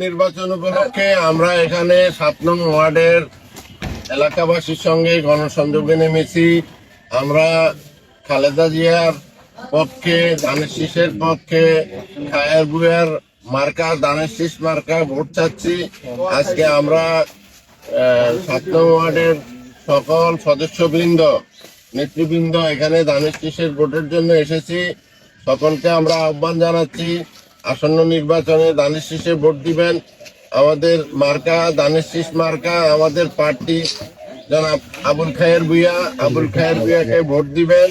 নির্বাচন উপলক্ষে আমরা এখানে 7 নং ওয়ার্ডের এলাকাবাসীর সঙ্গে গণসংযোগে নেমেছি। আমরা খালেদা জিয়ার পক্ষে, ধানের শীষের পক্ষে, খায়ের বুয়ার মার্কা, ধানের শীষ মার্কা ভোট চাচ্ছি। আজকে আমরা 7 নং ওয়ার্ডের সকল সদস্যবৃন্দ, নেতৃবৃন্দ এখানে ধানের শীষের ভোটের জন্য এসেছি। সকলকে আমরা আহ্বান জানাচ্ছি, আসন্ন নির্বাচনে ধানের শীষে ভোট দিবেন। আমাদের মার্কা ধানের শীষ মার্কা, আমাদের প্রার্থী জনাব আবুল খায়ের ভূঁইয়াকে ভোট দিবেন,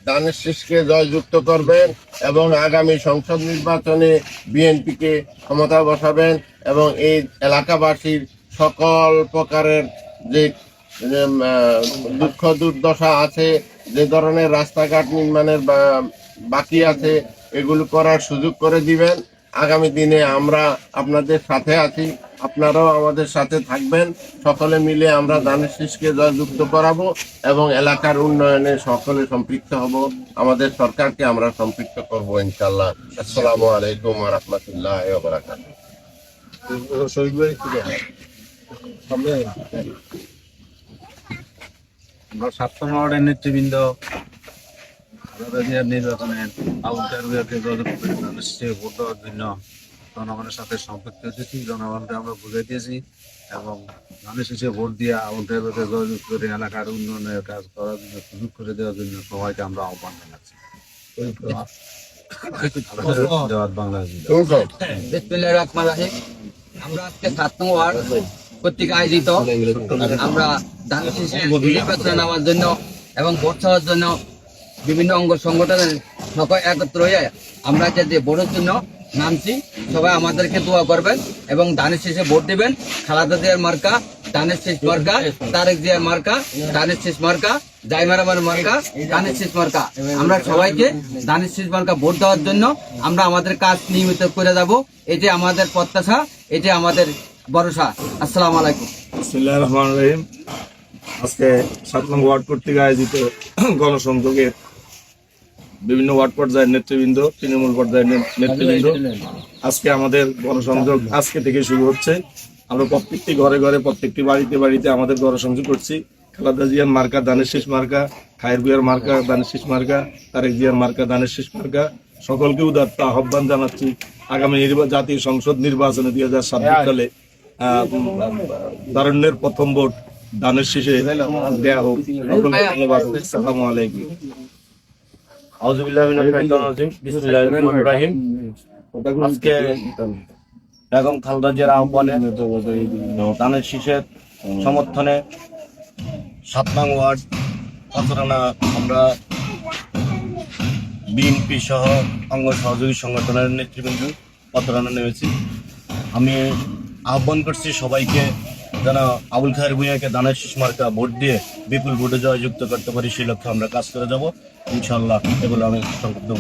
ধানের শীষকে জয়যুক্ত করবেন এবং আগামী সংসদ নির্বাচনে বিএনপিকে ক্ষমতা বসাবেন এবং এই এলাকাবাসীর সকল প্রকারের যে দুঃখ দুর্দশা আছে, যে ধরনের রাস্তাঘাট নির্মাণের বাকি আছে, এগুলো করার সুযোগ করে দিবেন। আগামী দিনে আমরা আপনাদের সাথে আছি, আপনারাও আমাদের সাথে থাকবেন। সকলে মিলে আমরা ধানের শীষকে জয়যুক্ত করাবো এবং এলাকার উন্নয়নে সকলে সম্পৃক্ত হব। আমাদের সরকারকে আমরা সম্পৃক্ত করবো ইনশাল্লাহ। আসসালামু আলাইকুম ওয়া রাহমাতুল্লাহি ওয়া বারাকাতুহু। আমরা 7 নং ওয়ার্ডের নেতৃবৃন্দ নির্বাচনের আবুল খায়ের ভূঁইয়াকে ভোট দেওয়ার জন্য জনগণের সাথে সম্পৃক্ত হয়েছি। জনগণকে আমরা বুঝাই দিয়েছি এবং ধানের শীষে ভোট দিয়ে আবুল খায়ের ভূঁইয়াকে জয়যুক্ত করে এলাকার উন্নয়নের কাজ করার জন্য, সুযোগ করে দেওয়ার জন্য সবাইকে আমরা আহ্বান জানাচ্ছি। আমরা আজকে 7 নং ওয়ার্ড কর্তৃক আয়োজিত আমরা ধানের শীষে নির্বাচনে নেওয়ার জন্য এবং ভোট চাওয়ার জন্য বিভিন্ন অঙ্গ সংগঠনের সকল একত্র হয়ে আমরা যে ভোটের জন্য নামছি। সবাই আমাদেরকে দোয়া করবেন এবং ধানের শীষে ভোট দিবেন। খালেদা জিয়ার মার্কা ধানের শীষ মার্কা, তারেক জিয়ার মার্কা ধানের শীষ মার্কা, জাইমারামার মার্কা ধানের শীষ মার্কা। আমরা সবাইকে ধানের শীষ মার্কা ভোট দেওয়ার জন্য আমরা আমাদের কাজ নিয়মিত করে যাব। এটি আমাদের প্রত্যাশা, এটি আমাদের ভরসা। আসসালামু আলাইকুম। বিসমিল্লাহির রহমানির রহিম। আজকে 7 নং ওয়ার্ড কর্তৃক আয়োজিত গণসংযোগের বিভিন্ন ওয়ার্ড পর্যায়ের নেতৃবৃন্দ, তৃণমূল পর্যায়ের নেতৃবৃন্দ, আজকে আমাদের গণসংযোগ আজকে থেকে শুরু হচ্ছে। আমরা প্রত্যেকটি ঘরে ঘরে, প্রত্যেকটি বাড়িতে বাড়িতে আমাদের গণসংযোগ করছি। খালেদা জিয়ার মার্কা ধানের শীষ মার্কা, খায়ের ভূঁইয়ার মার্কা ধানের শীষ মার্কা, তারেক জিয়ার মার্কা ধানের শীষ মার্কা। সকলকে উদাত্ত আহ্বান জানাচ্ছি, আগামী জাতীয় সংসদ নির্বাচনে 2026 সালে তারুণ্যের প্রথম ভোট ধানের শীষে দেয়া হোক। ধন্যবাদ। আসসালামু আলাইকুম। আজকে বেগম খালেদা জিয়ার আহ্বানে ধানের শীষের সমর্থনে 7 নং ওয়ার্ড পাথরানা আমরা বিএনপি সহ অঙ্গ সহযোগী সংগঠনের নেতৃবৃন্দ পাথরানা নেমেছি। আমি আহ্বান করছি সবাইকে যেন আবুল খায়ের ভূঁইয়াকে ধানের শীষ মার্কা ভোট দিয়ে বিপুল ভোটে জয়যুক্ত করতে পারি, সেই লক্ষ্যে আমরা কাজ করে যাব ইনশাআল্লাহ। এগুলো আমি সংক্ষিপ্ত